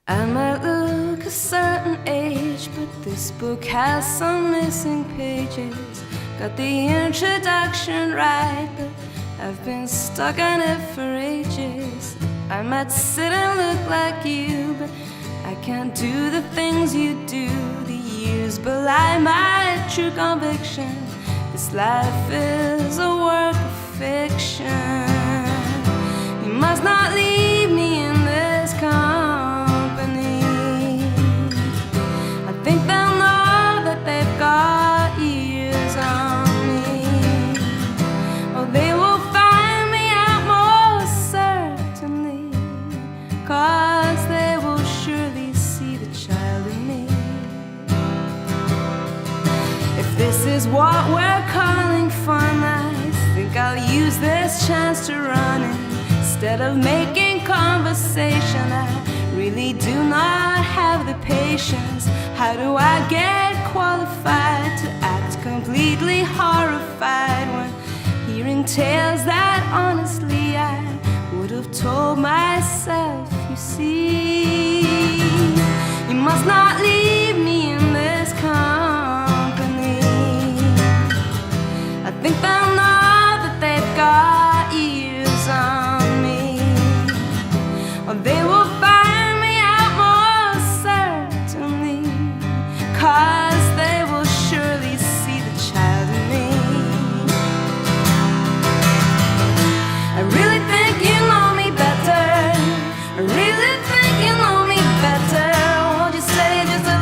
I might look a certain age, but this book has some missing pages. Got the introduction right, but I've been stuck on it for ages. I might sit and look like you, but I can't do the things you do. The years belie my true conviction. This life is a work of fiction. You must not leave me in this company. I think they'll know that they've got years on me. Oh, they will find me out most certainly, 'cause they will surely see the child in me. If this is what we're calling fun, I think I'll use this chance to run it. Instead of making conversation, I really do not have the patience. How do I get qualified to act completely horrified when hearing tales that honestly I would have told myself? You see, you must not leave me in this company. I think they'll know that they've got years on me, or they will find me out most certainly, 'cause they will surely see the child in me. I really think you know me better. I really think you know me better. Won't you say just a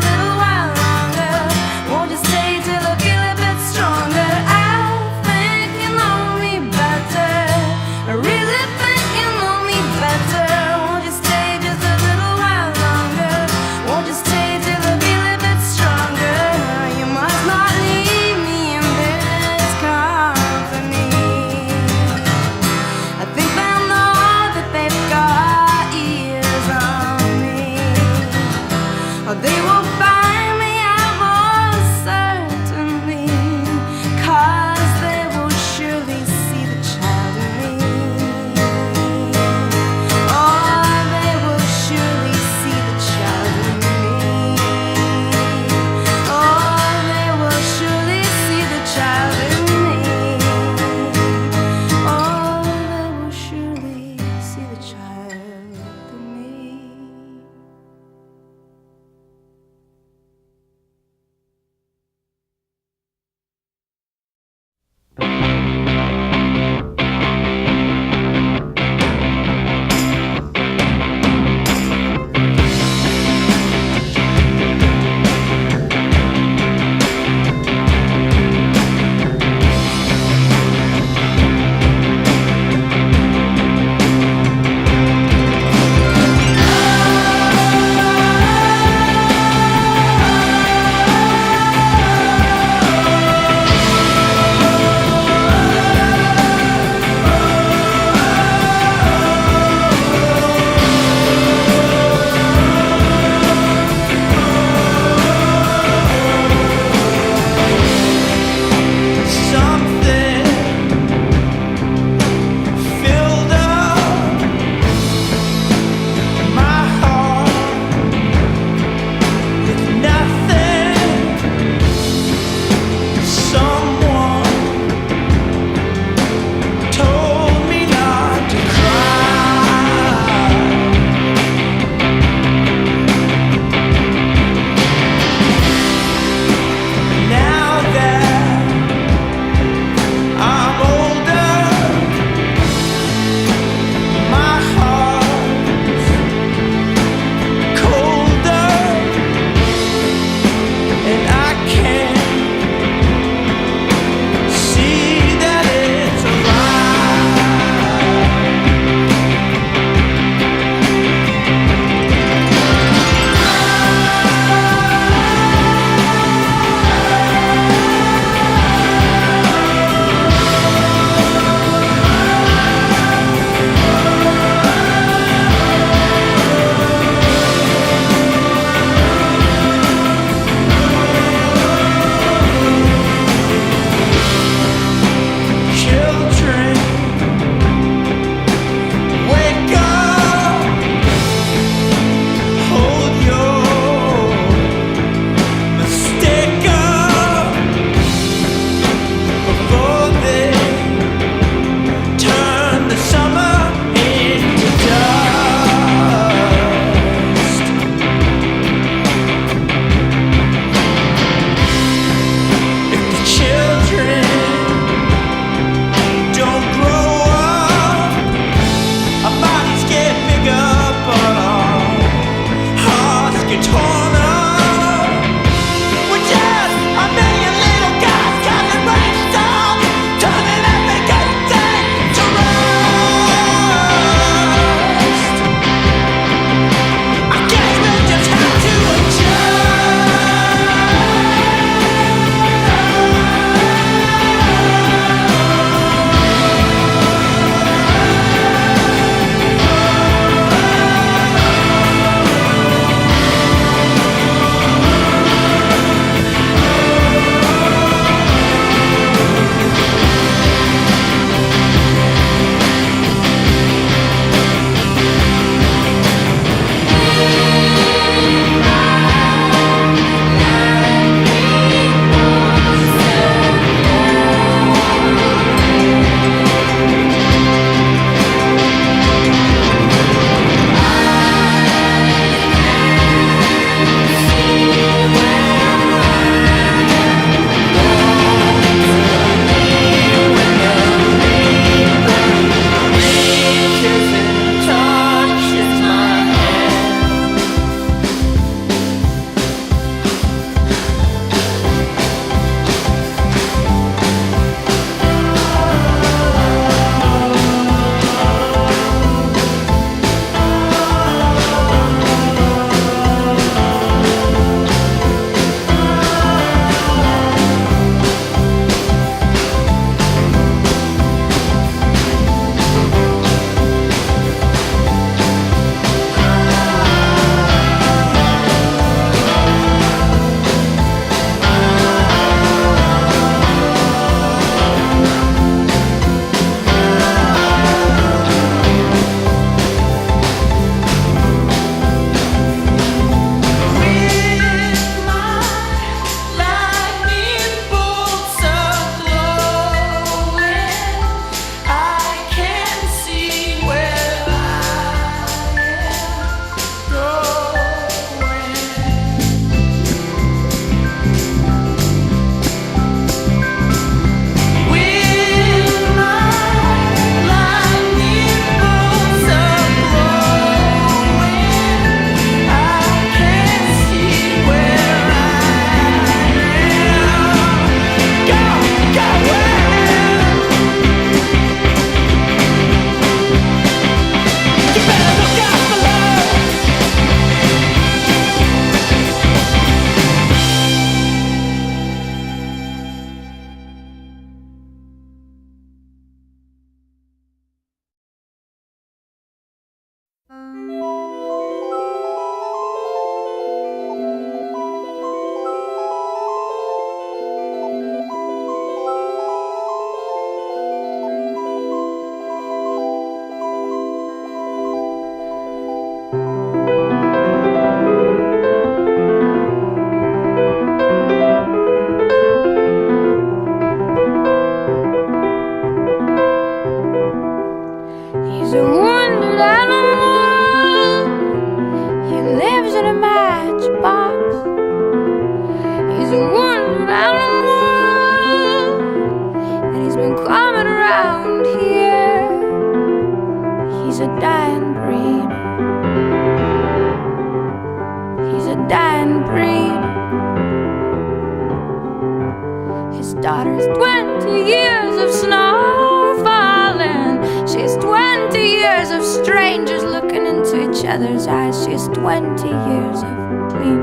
daughter's 20 years of snow falling. She's 20 years of strangers looking into each other's eyes. She's 20 years of clean.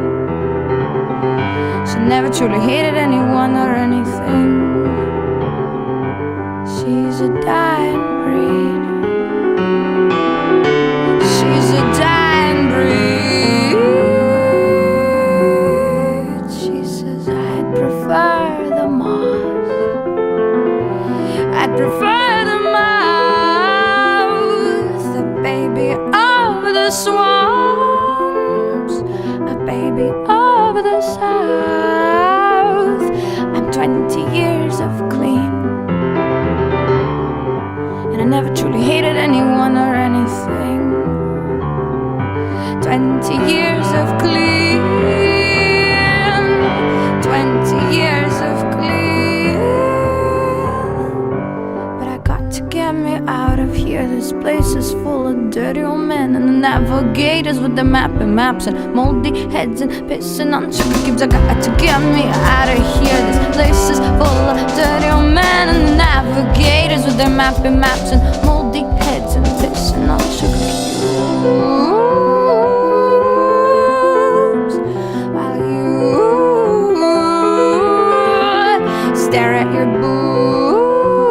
She never truly hated anyone or anything. She's a dying breed. She's a dying breed. She says, I'd prefer the moss. I'd prefer the mouse, the baby of the swamps, a baby of the south. I'm 20 years of clean, and I never truly hated anyone or anything. 20 years of clean, 20 years of clean. But I got to get me out of here. This place is full of dirty old men and the navigators with their mapping maps and moldy heads and pissing on sugar cubes. I got to get me out of here. This place is full of dirty old men and the navigators with their mapping maps and moldy heads and pissing on sugar cubes. While you stare at your books,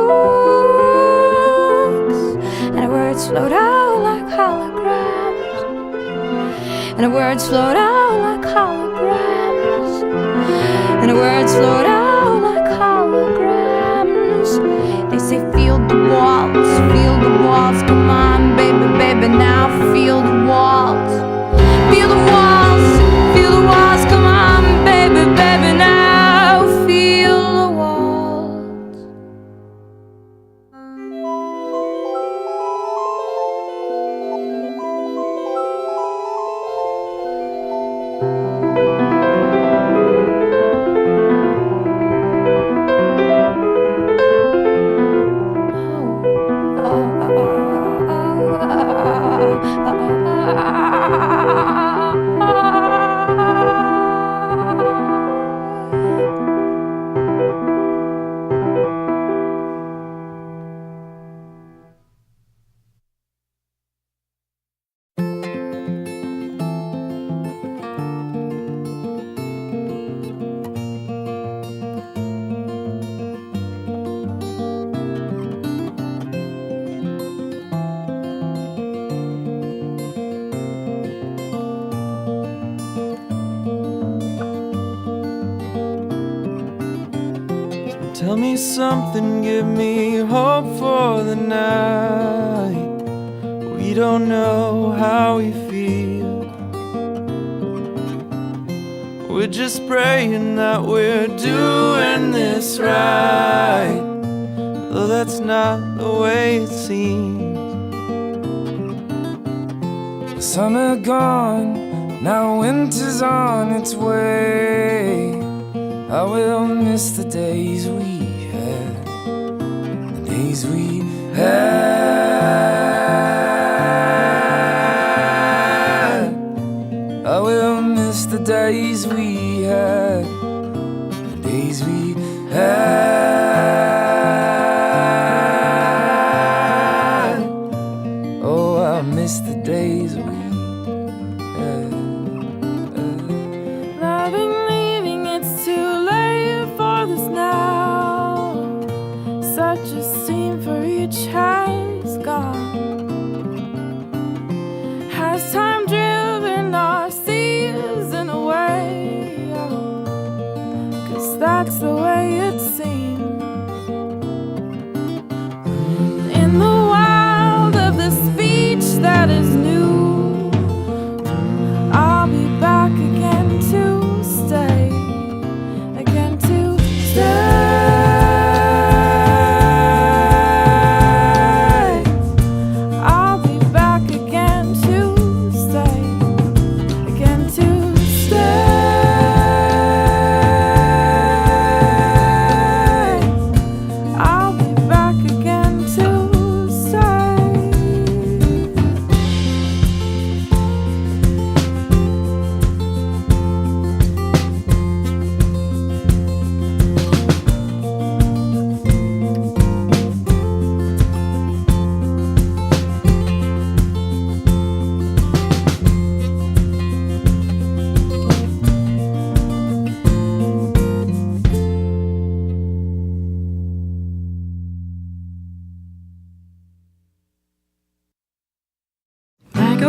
and the words float out like holograms, and the words float out like holograms, and the words float out like holograms. They say feel the walls, feel the walls. Come on, baby, baby, now feel the walls. Feel the walls, feel the walls. Come on, baby, baby, now feel the walls. Tell me something, give me hope for the night. We don't know how we feel. We're just praying that we're doing this right, though that's not the way it seems. The summer gone, now winter's on its way. I will miss the days we had, the days we had. I will miss the days we had, the days we had. Oh, I miss the days we had. Loving, leaving, it's too late for this now. Such a scene for each has gone. Has time driven our season away? 'Cause that's the way it seems.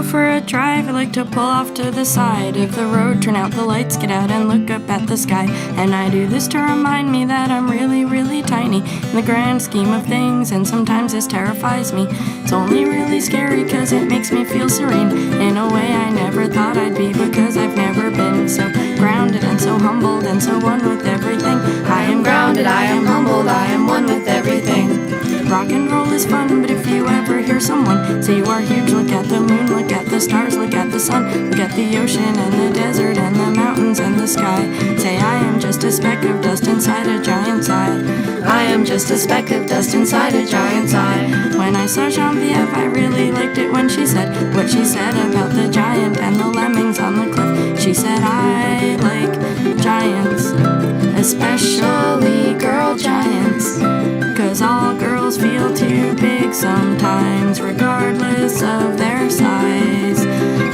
for a drive, I like to pull off to the side of the road, turn out the lights, get out and look up at the sky. And I do this to remind me that I'm really, really tiny in the grand scheme of things, and sometimes this terrifies me. It's only really scary cause it makes me feel serene in a way I never thought I'd be, because I've never been so grounded and so humbled and so one with everything. I am grounded, I am humbled, I am one with everything. Rock and roll is fun, but if you ever hear someone say you are huge, look at the moon, look at the stars, look at the sun, look at the ocean and the desert and the mountains and the sky. Say I am just a speck of dust inside a giant's eye. I am just a speck of dust inside a giant's eye. When I saw Genevieve, I really liked it when she said what she said about the giant and the lemmings on the cliff. She said I like giants, especially girl giants, 'cause all girls feel too big sometimes, regardless of their size.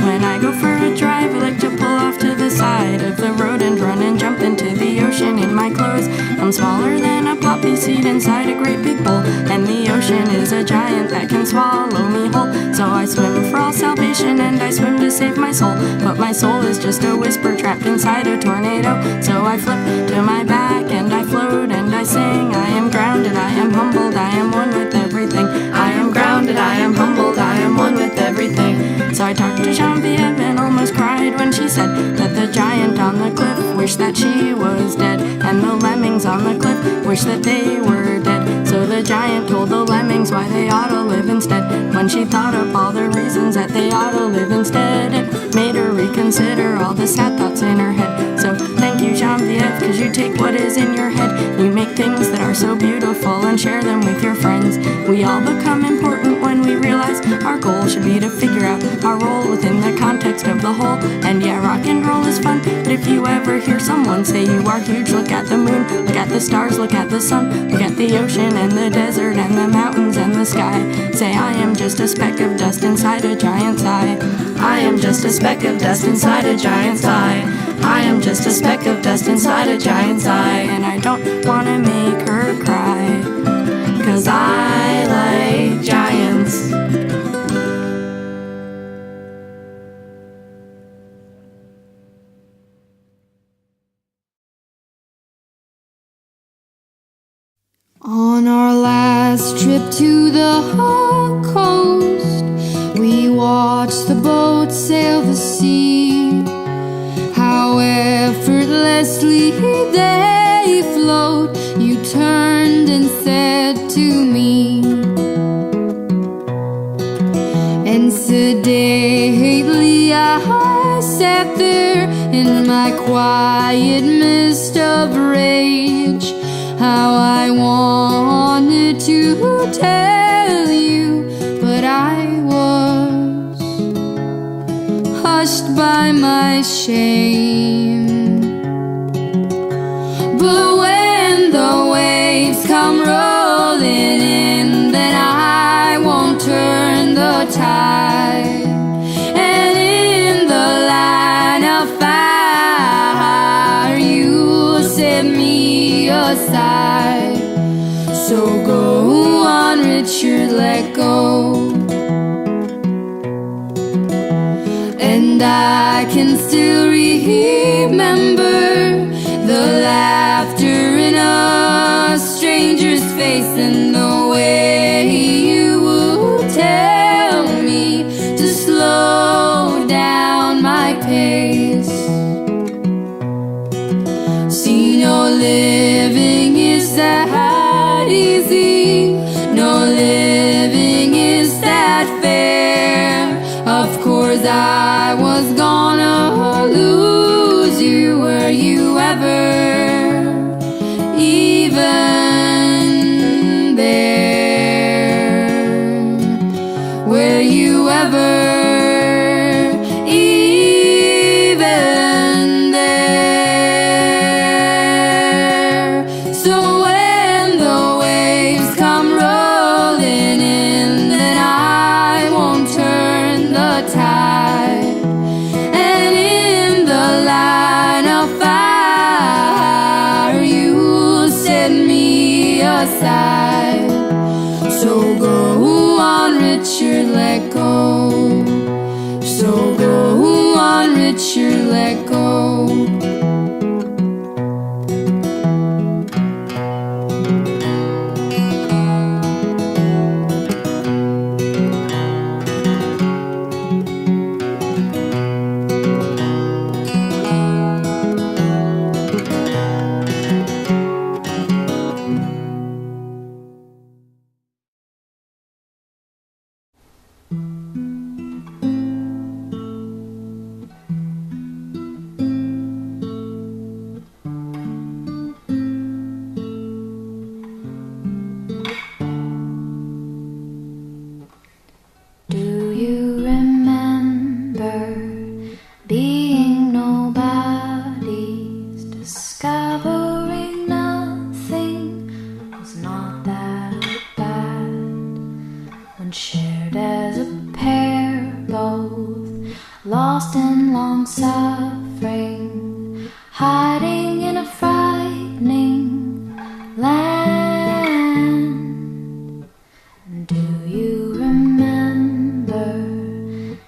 When I go for a drive, I like to pull off to the side of the road and run and jump into the ocean in my clothes. I'm smaller than a poppy seed inside a great big bowl, and the ocean is a giant that can swallow me whole. So I swim for all salvation and I swim to save my soul, but my soul is just a whisper trapped inside a tornado. So I flip to my back and I float and I sing. I am grounded, I am humbled, I am one with everything. I am grounded, I am humbled, I am one with everything. So I talked to Genevieve and almost cried when she said that the giant on the cliff wished that she was dead, and the lemmings on the cliff wished that they were dead. So the giant told the lemmings why they ought to live instead. When she thought up all the reasons that they ought to live instead, it made her reconsider all the sad thoughts in her head. So thank you, Genevieve, 'cause you take what is in your head, you make things that are so beautiful and share them with your friends. We all become important when we realize our goal should be to figure out our role within the context of the whole. And yeah, rock and roll is fun, but if you ever hear someone say you are huge, look at the moon, look at the stars, look at the sun, look at the ocean and the desert and the mountains and the sky. Say I am just a speck of dust inside a giant's eye. I am just a speck of dust inside a giant's eye. I am just a speck of dust inside a giant's eye. And I don't wanna make her cry, 'cause I like giants. On our last trip to the coast, we watched the boat sail the sea. How effortlessly they float, you turned and said to me. And sedately I sat there in my quiet mist of rage. How I wanted to tell you, but I was hushed by my shame. But when the waves come rolling in, then I won't turn the tide. And in the line of fire, you'll set me aside. So go on, Richard, let go. And I can still remember the laughter in a stranger's face, and the way you would tell me to slow down my pace. See, no living is that easy, no living is that fair. Of course I was gonna lose you. Were you ever even there? Were you ever even there? So when the waves come rolling in, then I won't turn the tide. let go. Do you remember being nobodies, discovering nothing was not that bad, when shared as a pair, both lost in long suffering, hiding in a frightening land? Do you remember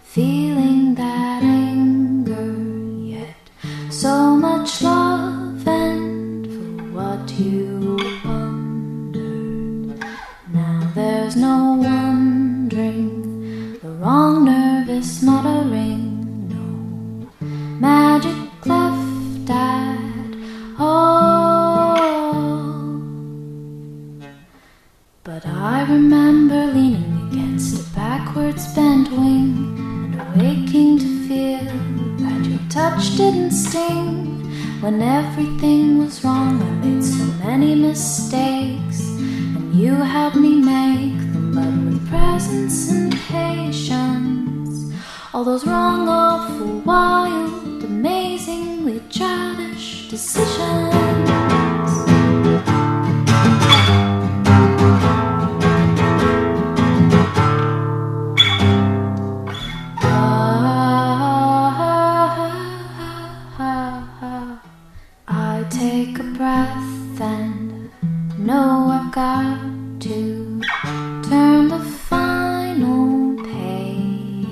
feeling that anger, yet so much love, and for what you wondered? Now there's no wondering, the wrong nervous muttering, no magic left at all. But I remember leaning against a backwards bent wing and awaking to feel that your touch didn't sting. When everything was wrong, I made so many mistakes, and you helped me make them, but with presence and patience. All those wrong, awful, wild, amazingly childish decisions. I take a breath and know I've got to turn the final page.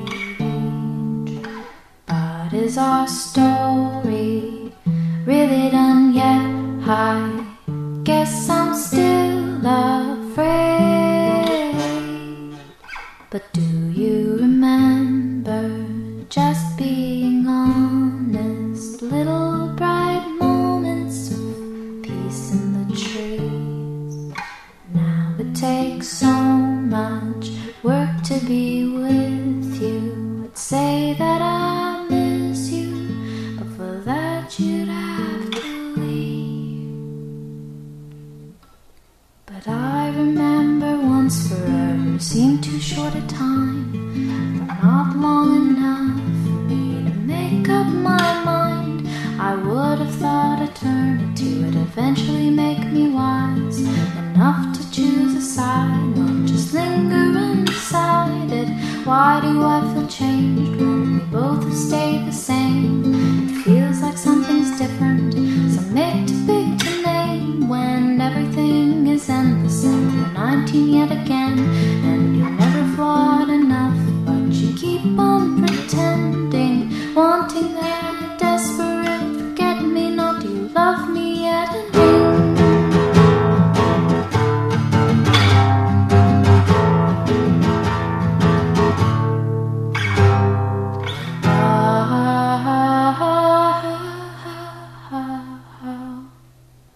But is our story really done yet? I guess I'm still afraid. But do you remember just being honest, little bright moments of peace in the trees? Now it takes so much work to be with you. I'd say that I miss you, but for that you'd have to leave. But I remember once forever seemed too short a time, not long enough for me to make up my mind. I would have thought eternity would eventually make me wise enough to choose a side, not just linger undecided. Why do I feel changed when we both have stayed the same? It feels like something's different, some make too big to name, when everything is endless and you're 19 yet again, and you're never flawed enough, but you keep on pretending, wanting that desperate forget-me-not. Do you love me yet?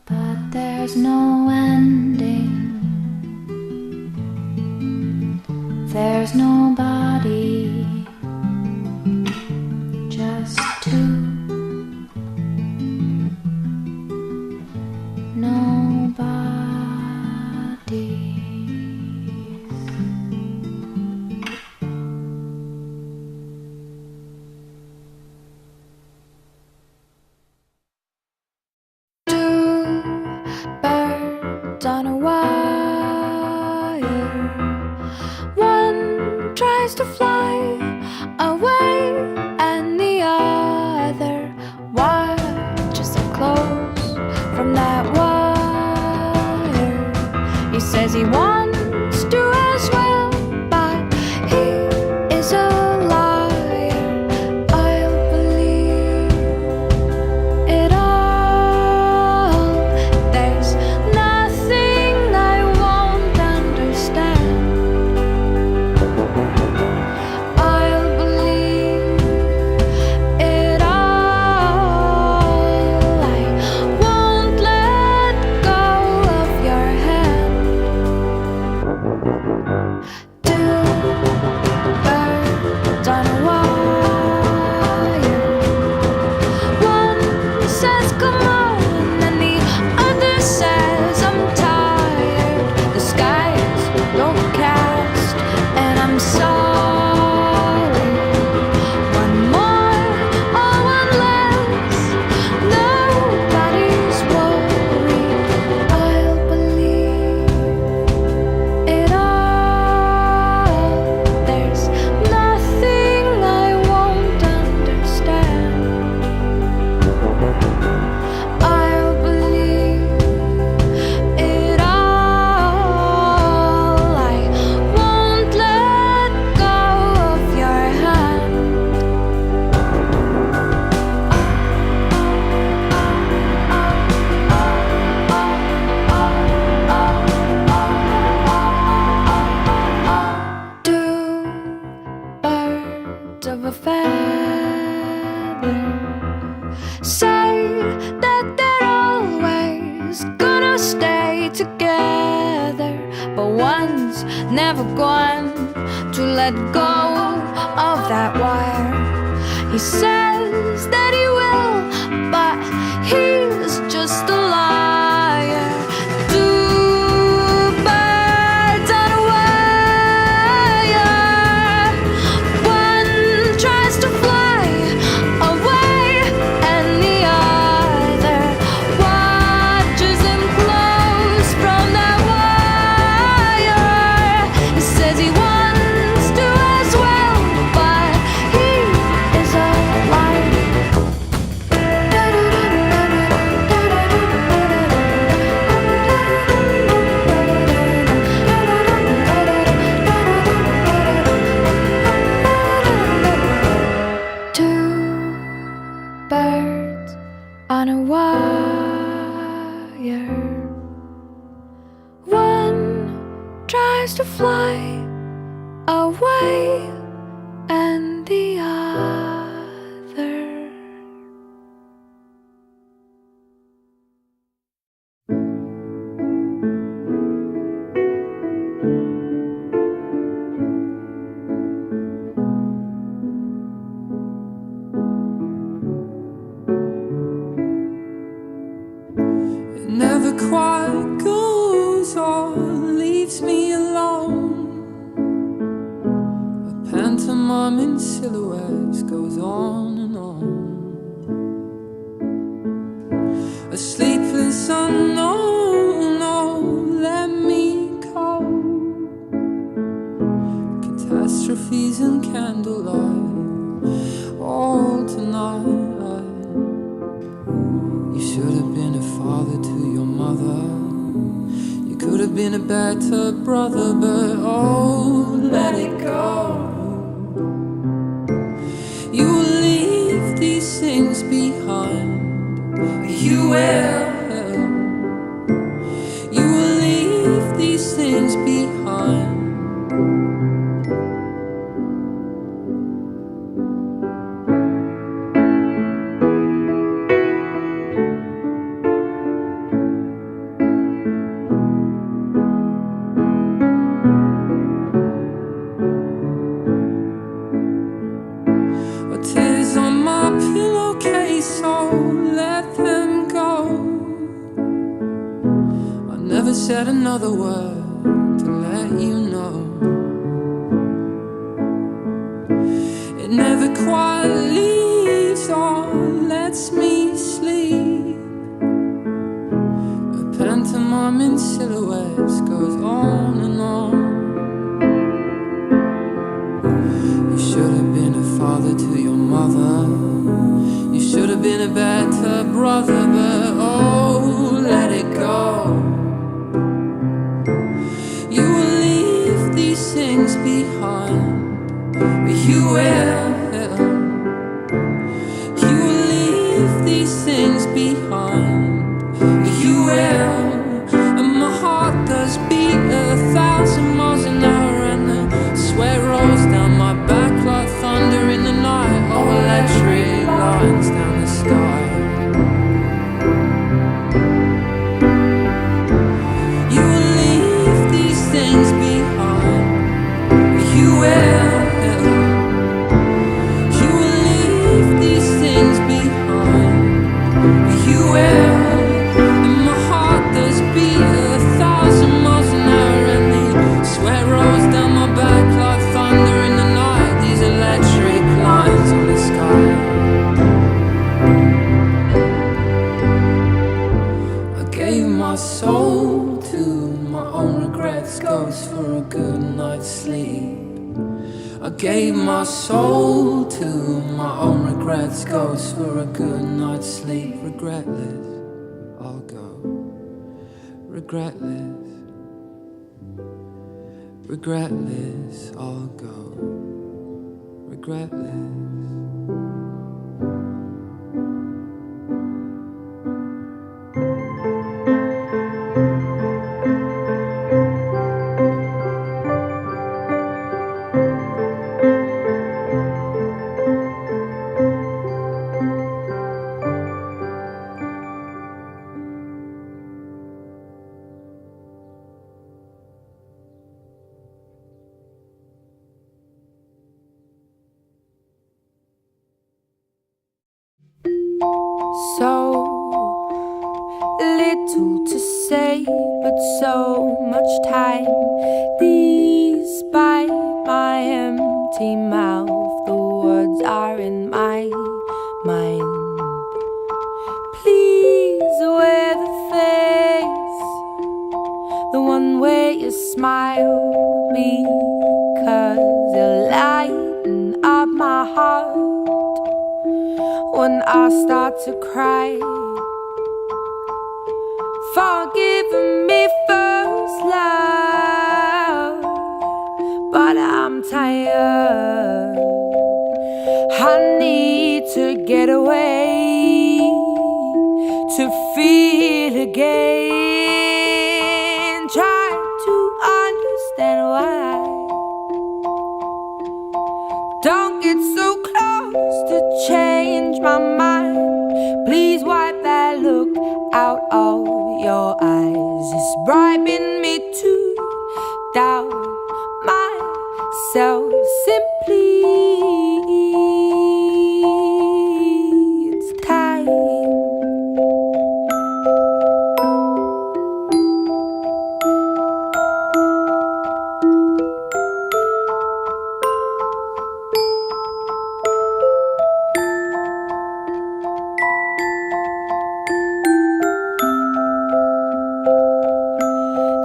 But there's no ending. There's nobody, just two. Birds on a wire. One tries to fly never going to let go of that wire. He says that he will, but he's just a liar. Two birds on a wire. One tries to fly away, and the other watches him close from that wire. He says he wants to as well, but he is a liar. Two birds on a wire. One tries to fly away, and the other. It never quite goes on, leaves me alone. A pantomime in silhouettes goes on and on. A sleepless unknown, oh, let me go. Catastrophes and candlelight, all tonight. You should have been a father to your mother. You could have been a better brother, but oh, let it go. You will leave these things behind. You will. You will leave these things behind. Tears on my pillowcase, oh, let them go. I never said another word to let you know. It never quite leaves or lets me sleep. A pantomime in silhouettes goes on and on. You should have been a father to your mother. You should have been a better brother, but oh, let it go. You will leave these things behind, but you will. You will leave these things behind, but you will. And my heart does beat 1,000 miles an hour, and the sweat rolls down my back like thunder in the night. Oh, electric lines down the sky. You will leave these things behind. You will. You will leave these things behind. You will. And my heart does beat 1,000 miles an hour, and the sweat rolls down my back like thunder in the night. These electric lines on the sky. I gave my soul to my own regrets, goes for a good night's sleep. I gave my soul to my own regrets, goes for a good night's sleep. Regretless, I'll go. Regretless. Regretless, I'll go. Regretless. to say, but so much time. Despite my empty mouth, the words are in my mind. Please wear the face, the one where you smile, because you lighten up my heart when I start to cry. Forgive me first, love, but I'm tired. I need to get away, to feel again. Try to understand why. Don't get so close to change my mind. Please wipe that look out of your eyes. It's bribing me to doubt myself. Simply, it's time.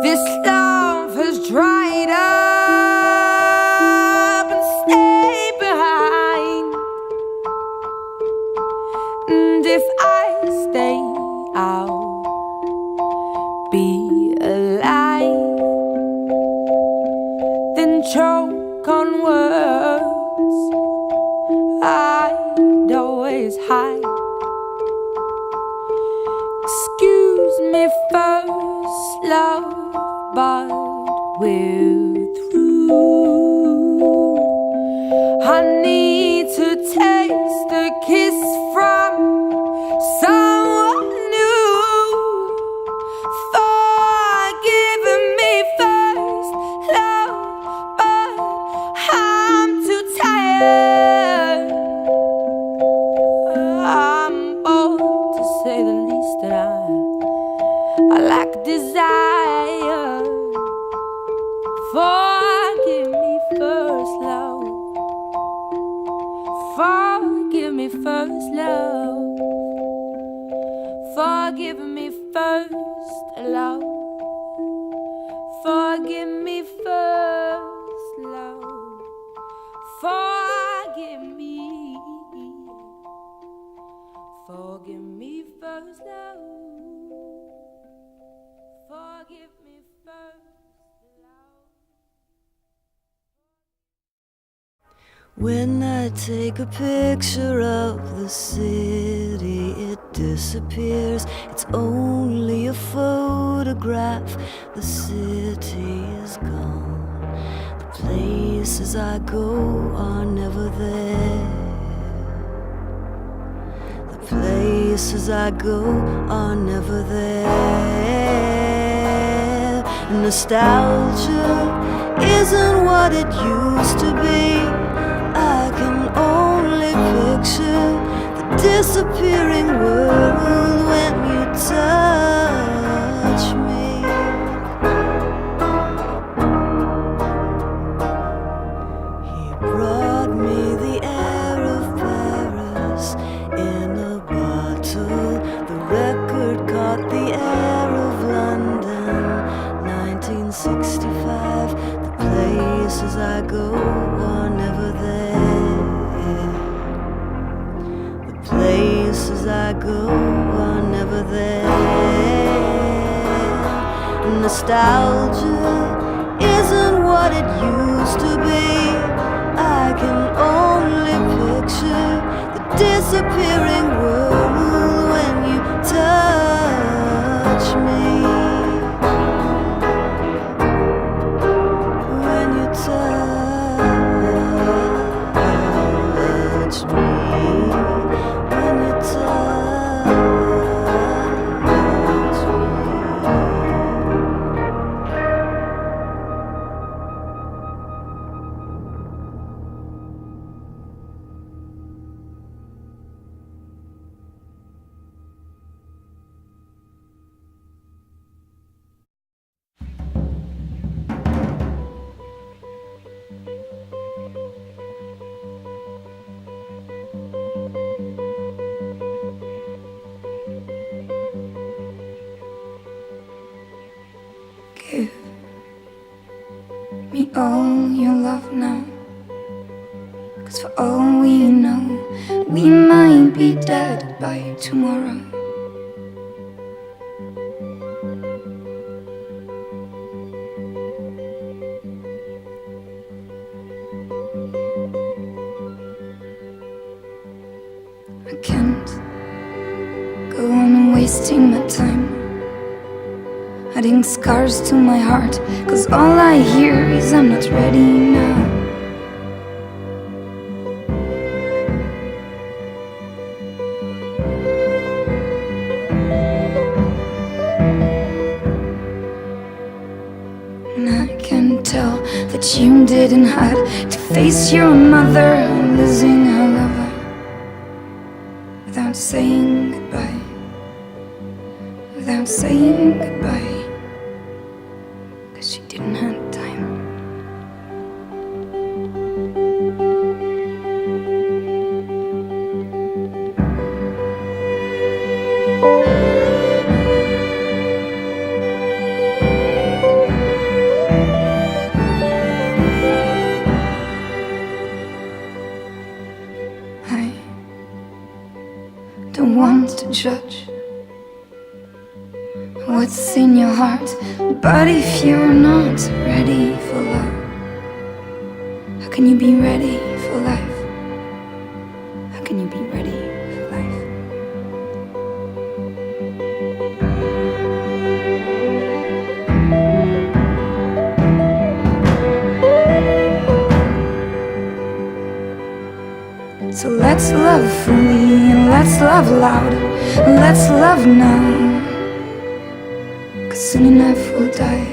This love has dried up and stayed behind. And if I stay, I'll be alive. Then choke on words I'd always hide. Excuse me first, love, but we're through. I need to taste the kiss from someone new. Forgive me first, love, but I'm too tired. I'm bold to say the least, and I lack desire. Forgive me first, love. Forgive me first, love. Forgive me first, love. Forgive me first, love. Forgive me. Forgive me first, love. Forgive me first, love. When I take a picture of the city, it disappears. It's only a photograph. The city is gone. The places I go are never there. The places I go are never there. Nostalgia isn't what it used to be. I can only picture the disappearing world when you touch me. He brought me the air of Paris in a bottle. The record caught the air of London, 1965. The places I go are never there. The places I go are never there. Nostalgia isn't what it used to be. I can only picture the disappearing world when you touch me. When you touch me. When you touch me. all your love now. 'Cause for all we know, we might be dead by tomorrow. I can't go on wasting my time, adding scars to my heart, 'cause all I hear is I'm not ready now. And I can tell that you didn't have to face your mother losing her lover without saying goodbye, without saying goodbye, 'cause she didn't have time. I don't want to judge what's in your heart, but if you're not ready for love, how can you be ready for life? How can you be ready for life? So let's love fully and let's love loud, let's love now, 'cause soon enough we'll die,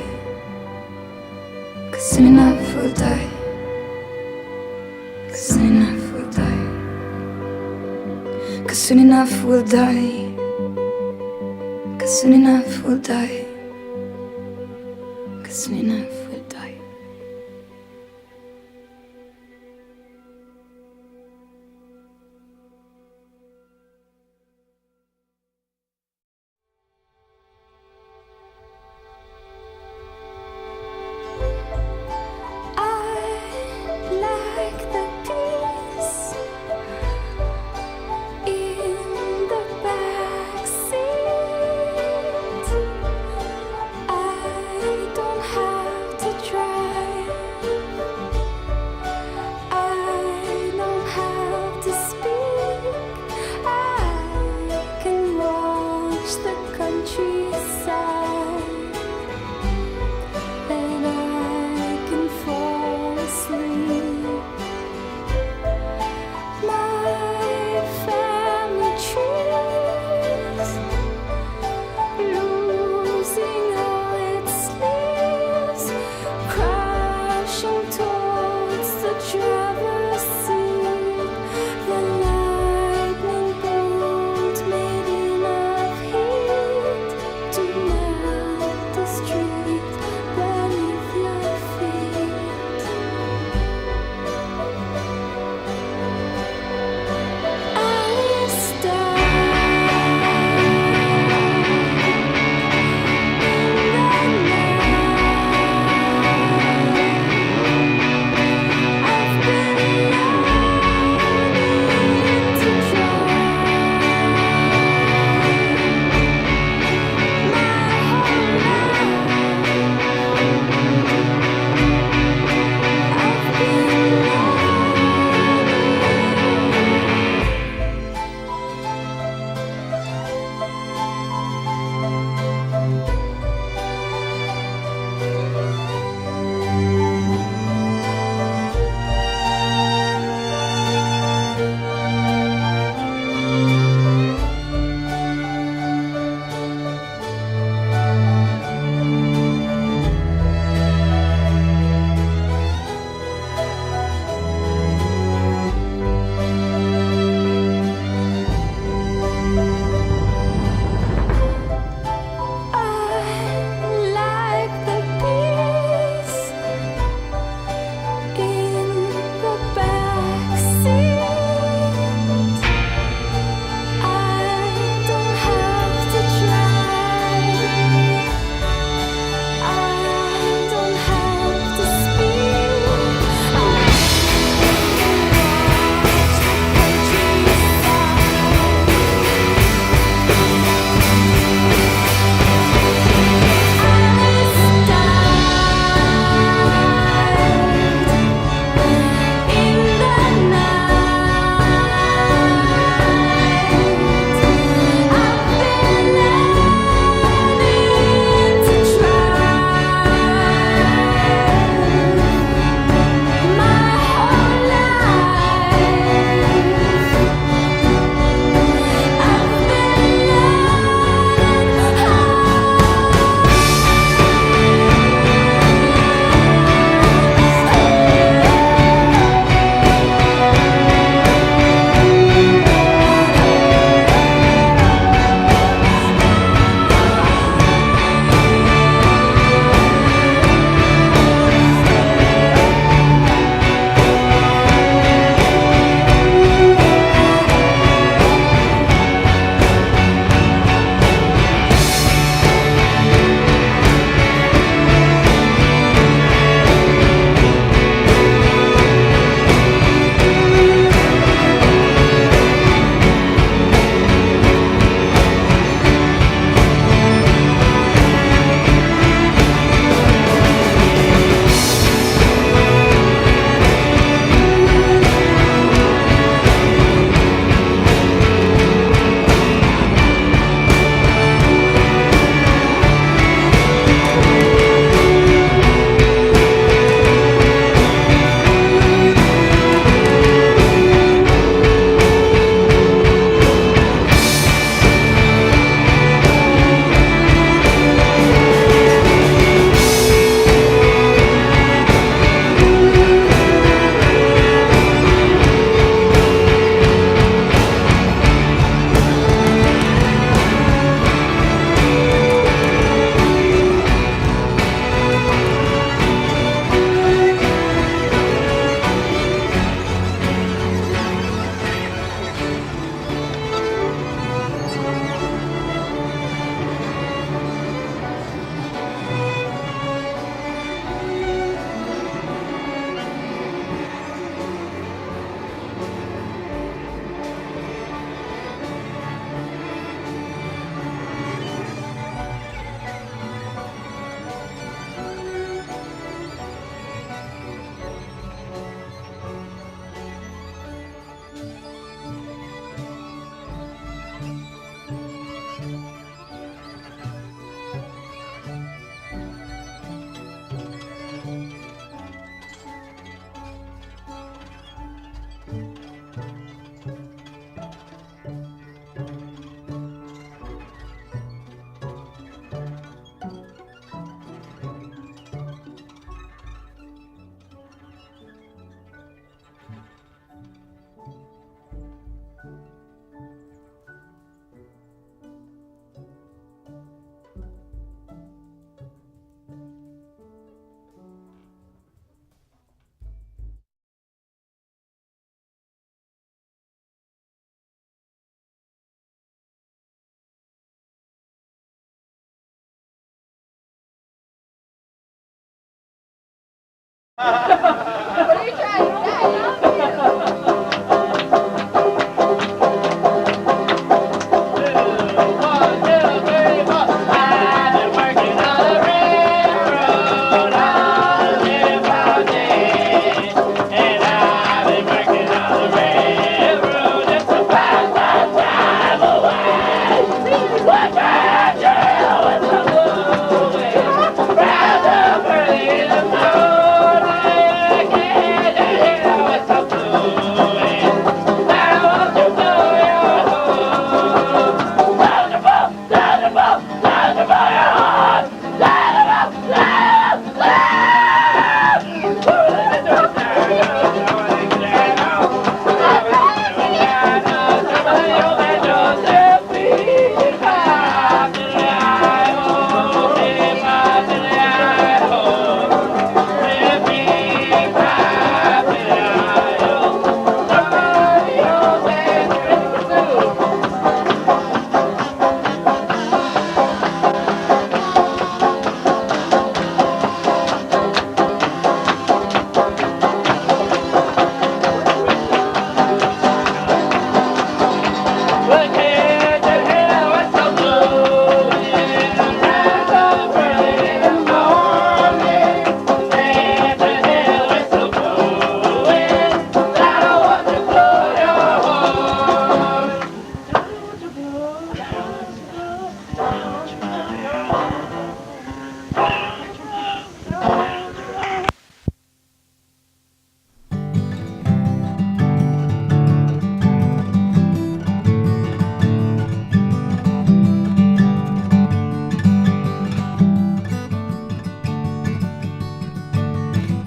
'cause soon enough we'll die, 'cause soon enough we'll die, 'cause soon enough we'll die, 'cause soon enough we'll die, 'cause soon enough we'll die. Like the peace in the backseat, I don't have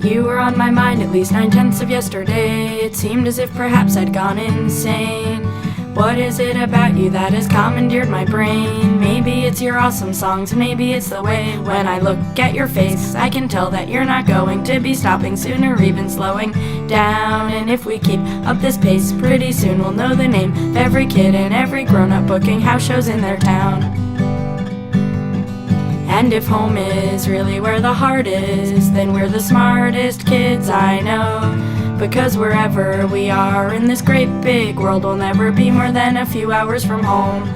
You were on my mind at least 9/10 of yesterday. It seemed as if perhaps I'd gone insane. What is it about you that has commandeered my brain? Maybe it's your awesome songs, maybe it's the way when I look at your face, I can tell that you're not going to be stopping soon or even slowing down. And if we keep up this pace, pretty soon we'll know the name of every kid and every grown-up booking house shows in their town. And if home is really where the heart is, then we're the smartest kids I know. Because wherever we are in this great big world, we'll never be more than a few hours from home.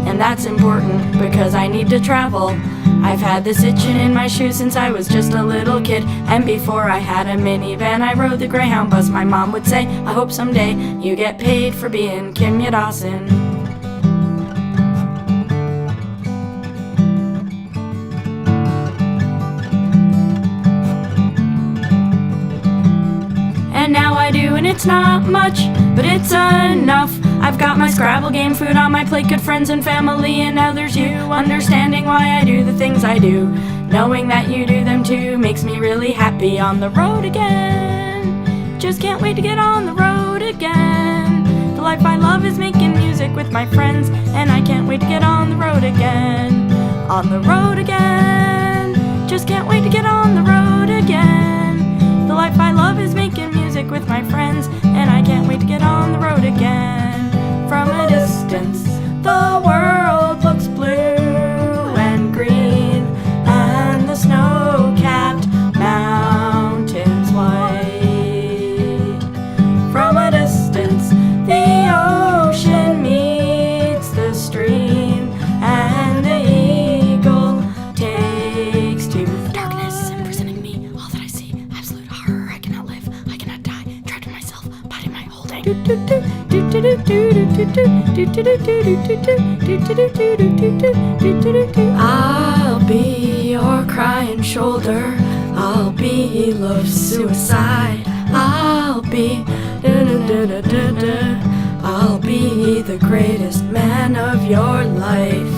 And that's important because I need to travel. I've had this itching in my shoes since I was just a little kid. And before I had a minivan, I rode the Greyhound bus. My mom would say, I hope someday you get paid for being Kimya Dawson. And now I do, and it's not much, but it's enough. I've got my Scrabble game, food on my plate, good friends and family, and now there's you, understanding why I do the things I do. Knowing that you do them too makes me really happy. On the road again, just can't wait to get on the road again. The life I love is making music with my friends, and I can't wait to get on the road again. On the road again, just can't wait to get on the road again. The life I love is making music with my friends, and I can't wait to get on the road again. From a distance, the world looks blue and green, and the snow-capped mountains white. From a distance, the ocean meets the stream, and the eagle takes to darkness, imprisoning me. All that I see, absolute horror. I cannot live, I cannot die. Trapped in myself, body my holding. I'll be your crying shoulder. I'll be love's suicide. I'll be I'll be the greatest man of your life.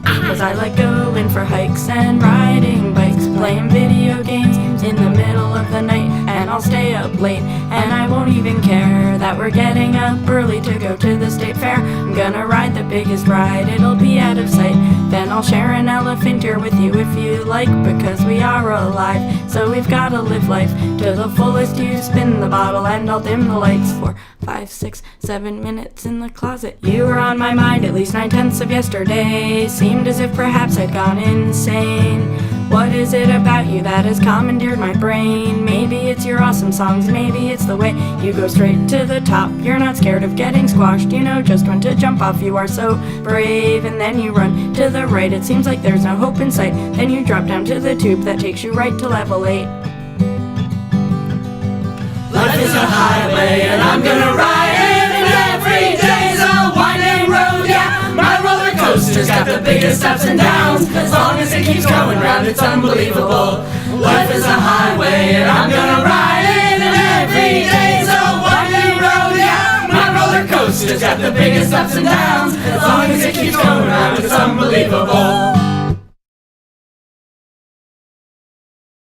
'Cause I like going for hikes and riding bikes, playing video games in the middle of the night, and I'll stay up late, and I won't even care that we're getting up early to go to the state fair. I'm gonna ride the biggest ride, it'll be out of sight. then I'll share an elephant ear with you if you like, because we are alive, so we've gotta live life to the fullest. You spin the bottle and I'll dim the lights for 5, 6, 7 minutes in the closet. You were on my mind at least 9/10 of yesterday. Seemed as if perhaps I'd gone insane. What is it about you that has commandeered my brain? Maybe it's your awesome songs, maybe it's the way you go straight to the top. You're not scared of getting squashed, you know just when to jump off. You are so brave, and then you run to the right. It seems like there's no hope in sight. Then you drop down to the tube that takes you right to level 8. Life is a highway and I'm gonna ride it, and every day's a winding road, yeah. My roller coaster's got the biggest ups and downs. As long as it keeps going round, it's unbelievable. Life is a highway and I'm gonna ride it, and every day's a winding road, yeah. My roller coaster's got the biggest ups and downs. As long as it keeps going round, it's unbelievable.